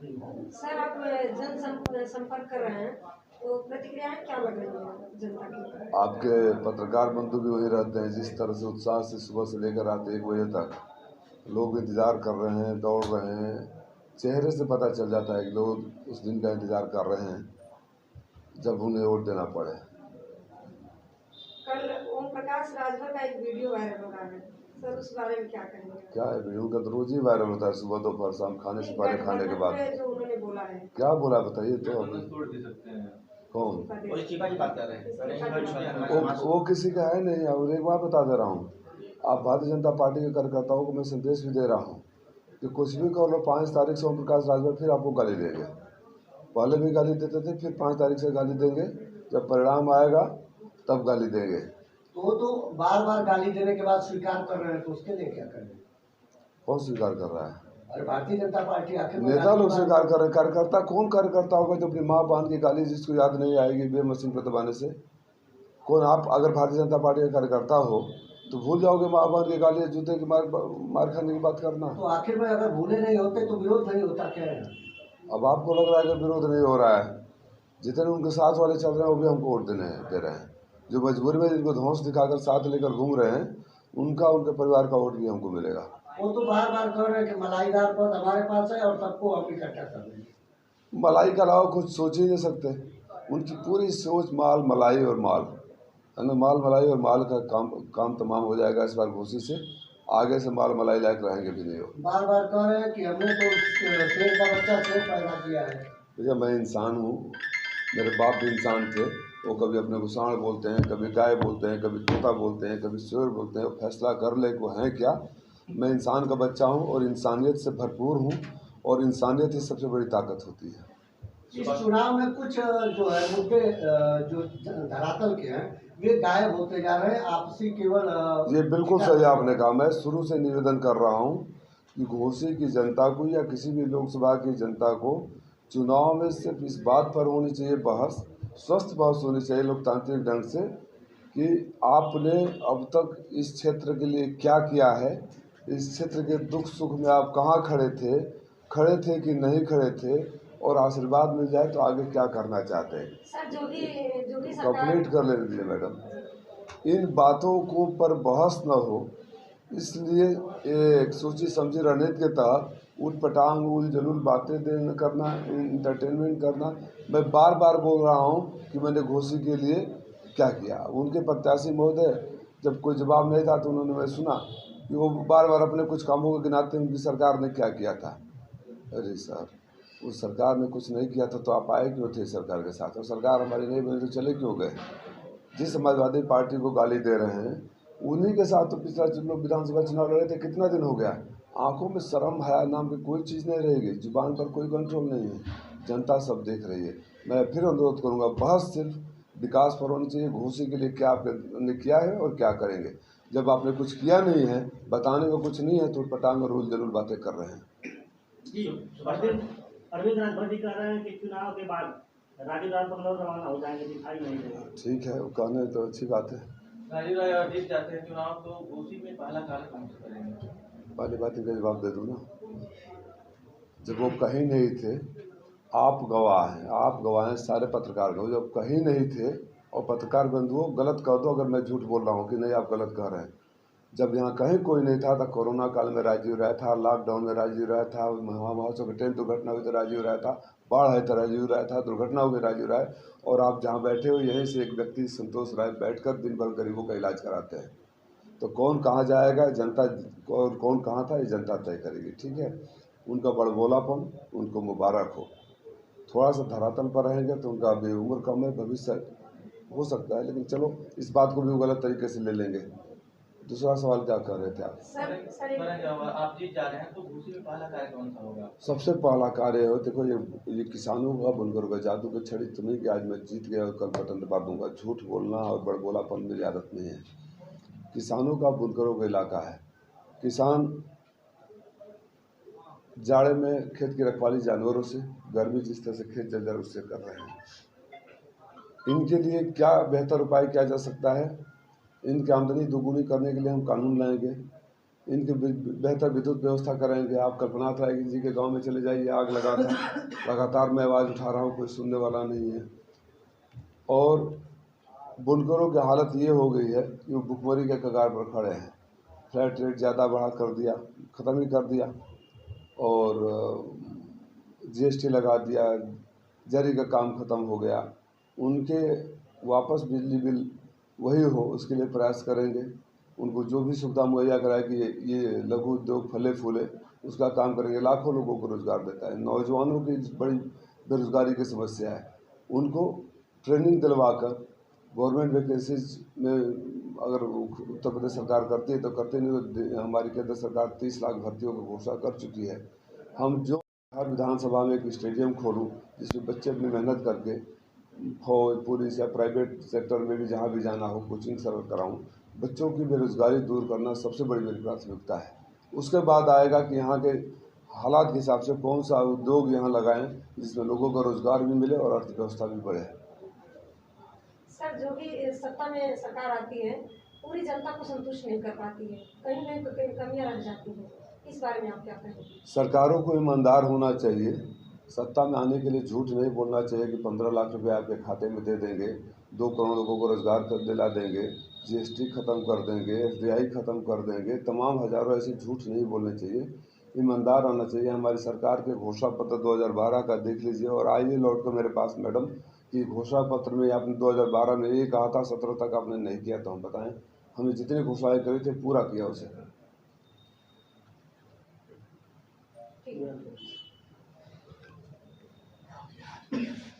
Sir आप संपर्क कर रहे हैं तो प्रतिक्रियाएं क्या लग रही है जनता की? आपके पत्रकार बंधु भी वहीं रहते हैं। जिस तरह से उत्साह से सुबह से लेकर रात 1 बजे तक लोग इंतज़ार कर रहे हैं, दौड़ रहे हैं, चेहरे से पता चल जाता है कि लोग उस दिन का इंतज़ार कर रहे हैं जब उन्हें वोट देना पड़े। कल ओम प्रकाश राजभर का एक वीडियो वायरल हो रहा है सर, उस बारे में क्या कहेंगे? क्या है वीडियो का तो रोज ही वायरल होता है, सुबह दोपहर शाम, खाने से पहले खाने के बाद। जो उन्होंने बोला है क्या बोला बताइए तो अभी। कौन? वो किसी का है नहीं। और एक बार बता दे रहा हूँ, आप भारतीय जनता पार्टी के कार्यकर्ताओं को मैं संदेश भी दे रहा हूँ कि कुछ भी कर लो, 5 तारीख से ओम प्रकाश राजभर फिर आपको गाली देंगे। पहले भी गाली देते थे, फिर 5 तारीख से गाली देंगे। जब परिणाम आएगा तब गाली देंगे। तो वो तो बार बार गाली देने के बाद स्वीकार कर रहे हैं, तो उसके लिए क्या करें? कौन स्वीकार कर रहा है? और भारतीय जनता पार्टी आखिर नेता लोग स्वीकार कर रहे हैं। कार्यकर्ता कौन कार्यकर्ता होगा जो अपनी माँ बहन की गाली जिसको याद नहीं आएगी बेमशीन पर दबाने से? कौन? आप अगर भारतीय जनता पार्टी का कार्यकर्ता हो तो भूल जाओगे माँ बहन की गाली, जूते की मार खाने की बात करना। तो आखिर में अगर भूले नहीं होते तो विरोध नहीं होता क्या है? अब आपको लग रहा है कि विरोध नहीं हो रहा है। जितने उनके साथ वाले चल रहे हैं वो भी हमको वोट दे रहे हैं। जो मजबूरी में जिनको धौंस दिखाकर साथ लेकर घूम रहे हैं उनका, उनके परिवार का वोट भी हमको मिलेगा। वो तो बार बार कह रहे हैं कि मलाईदार पद हमारे पास है और सबको हम इकट्ठा कर देंगे। मलाई के अलावा कुछ सोच ही नहीं सकते। उनकी पूरी सोच माल मलाई और माल है ना। माल मलाई और माल का काम तमाम हो जाएगा इस बार घोषी से। आगे से माल मलाई लायक रहेंगे भी नहीं हो। बार बार कह रहे हैं कि हमने तो शेर का बच्चा शेर पैदा किया है। भैया मैं इंसान हूँ, मेरे बाप भी इंसान थे। वो कभी अपने को सांड बोलते हैं, कभी गाय बोलते हैं, कभी तोता बोलते हैं, कभी शेर बोलते हैं। वो फैसला कर ले वो हैं क्या। मैं इंसान का बच्चा हूँ और इंसानियत से भरपूर हूँ, और इंसानियत ही सबसे बड़ी ताकत होती है। इस चुनाव में कुछ जो है मुद्दे जो धरातल के हैं वे गायब होते जा रहे हैं। आपसी केवल ये बिल्कुल सही आपने कहा। मैं शुरू से निवेदन कर रहा हूँ कि घोसी की जनता को या किसी भी लोकसभा की जनता को चुनाव में सिर्फ इस बात पर होनी चाहिए बहस, स्वस्थ बहस होनी चाहिए लोकतांत्रिक ढंग से, कि आपने अब तक इस क्षेत्र के लिए क्या किया है। इस क्षेत्र के दुख सुख में आप कहाँ खड़े थे कि नहीं खड़े थे, और आशीर्वाद मिल जाए तो आगे क्या करना चाहते हैं। सर जोगी कंप्लीट कर लेने दीजिए मैडम। इन बातों को पर बहस न हो, इसलिए एक सोची समझी रणनीति के तहत उटपटांग उल जलूल बातें करना, इंटरटेनमेंट करना। मैं बार बार बोल रहा हूँ कि मैंने घोसी के लिए क्या किया। उनके प्रत्याशी महोदय जब कोई जवाब नहीं था तो उन्होंने, मैं सुना कि वो बार बार अपने कुछ कामों को गिनाते हैं उनकी सरकार ने क्या किया था। अरे सर, उस सरकार ने कुछ नहीं किया था तो आप आए क्यों थे सरकार के साथ? और सरकार हमारी नहीं बनी तो चले क्यों गए? जिस समाजवादी पार्टी को गाली दे रहे हैं उन्हीं के साथ तो पिछला लोग विधानसभा चुनाव लड़े थे। कितना दिन हो गया? आंखों में शर्म हया नाम की कोई चीज़ नहीं रहेगी, जुबान पर कोई कंट्रोल नहीं है। जनता सब देख रही है। मैं फिर अनुरोध करूंगा, बहस सिर्फ विकास पर होनी चाहिए। घोसी के लिए क्या आपने किया है और क्या करेंगे। जब आपने कुछ किया नहीं है, बताने को कुछ नहीं है, तो पटांग और रोल जरूर बातें कर रहे हैं। जी, अरविंद राजभर जी कह रहे हैं कि चुनाव के बाद राजीव राज बंगलौर रवाना हो जाएंगे, दिखाई नहीं देगा। ठीक है, वो कहने तो अच्छी बात है। राजीव राज जीत जाते हैं चुनाव तो उसी में पहला कार्य कौन सा करेंगे? पहली बात का जवाब दे दूँ ना। जब वो कहीं नहीं थे, आप गवाह हैं, आप गवाह हैं, सारे पत्रकार गवाह। जब कहीं नहीं थे और पत्रकार बंधुओं गलत कह दो अगर मैं झूठ बोल रहा हूँ कि नहीं आप गलत कह रहे हैं। जब यहाँ कहीं कोई नहीं था तो कोरोना काल में राजीव रहा था, लॉकडाउन में राजीव रहा था, महोत्सव में ट्रेन दुर्घटना हुई तो राजीव रहा था, बाढ़ है तो राजीव रहा था, दुर्घटना हुई राजीव रहा है। और आप जहाँ बैठे हो यहीं से एक व्यक्ति संतोष राय बैठकर दिन भर गरीबों का इलाज कराते हैं। तो कौन कहाँ जाएगा, जनता और कौन कहाँ था, ये जनता तय करेगी। ठीक है, उनका बड़बोलापन उनको मुबारक हो। थोड़ा सा धरातल पर रहेंगे तो उनका अभी उम्र कम है, भविष्य हो सकता है, लेकिन चलो इस बात को भी गलत तरीके से ले लेंगे। दूसरा सवाल क्या कर रहे थे आप? आप जीत जा रहे हैं तो घोसी में पहला कार्य कौन सा होगा? सबसे पहला कार्य हो, देखो ये किसानों का बुनकरों का जादू की छड़ी तो नहीं कि आज मैं जीत गया और कल बटन दबा दूंगा। झूठ बोलना और बड़बोलापन मेरी आदत नहीं है। किसानों का बुनकरों का इलाका है। किसान जाड़े में खेत की रखवाली जानवरों से, गर्मी जिस तरह से खेत जर्जर उससे कर रहे हैं। इनके लिए क्या बेहतर उपाय किया जा सकता है? इनकी आमदनी दोगुनी करने के लिए हम कानून लाएंगे। इनकी बेहतर विद्युत व्यवस्था करेंगे। आप कल्पनाथ राय जी के गांव में चले जाइए, आग लगा था, लगातार मैं आवाज़ उठा रहा हूँ, कोई सुनने वाला नहीं है। और बुनकरों की हालत ये हो गई है कि वो भुखमरी के कगार पर खड़े हैं। फ्लैट रेट ज़्यादा बढ़ा कर दिया, ख़त्म ही कर दिया, और जीएसटी लगा दिया, जरी का काम ख़त्म हो गया। उनके वापस बिजली बिल वही हो, उसके लिए प्रयास करेंगे। उनको जो भी सुविधा मुहैया कराए कि ये लघु उद्योग फले फूले, उसका काम करेंगे। लाखों लोगों को रोज़गार देता है। नौजवानों की बड़ी बेरोज़गारी की समस्या है, उनको ट्रेनिंग दिलवा कर गवर्नमेंट वैकेंसीज में अगर उत्तर प्रदेश सरकार करती है तो करती, नहीं तो हमारी केंद्र सरकार 30 लाख भर्तियों की घोषणा कर चुकी है। हम जो हर विधानसभा में एक स्टेडियम खोलूँ जिसमें बच्चे अपनी मेहनत करके फौज पुलिस या प्राइवेट सेक्टर में भी जहाँ भी जाना हो कोचिंग सर्व कराऊँ। बच्चों की बेरोज़गारी दूर करना सबसे बड़ी मेरी प्राथमिकता है। उसके बाद आएगा कि यहाँ के हालात के हिसाब से कौन सा उद्योग यहाँ लगाएं जिसमें लोगों का रोज़गार भी मिले और अर्थव्यवस्था भी बढ़े। सर, जो भी सत्ता में सरकार आती है पूरी जनता को संतुष्ट नहीं कर पाती है, कहीं कहीं तो कहीं कमियां रह जाती हैं। इस बारे में आप क्या कहेंगे? सरकारों को ईमानदार होना चाहिए। सत्ता में आने के लिए झूठ नहीं बोलना चाहिए कि 15 लाख रुपए आपके खाते में दे देंगे, 2 करोड़ लोगों को रोज़गार दिला देंगे, जीएसटी ख़त्म कर देंगे, एफडीआई ख़त्म कर देंगे। तमाम हज़ारों ऐसे झूठ नहीं बोलने चाहिए, ईमानदार आना चाहिए। हमारी सरकार के घोषणा पत्र 2012 का देख लीजिए और आइए लौट कर मेरे पास मैडम कि घोषणा पत्र में आपने 2012 में ये कहा था, 17 तक आपने नहीं किया, तो हम बताएं। हमने जितनी घोषणाएं करी थे पूरा किया उसे। ठीक है।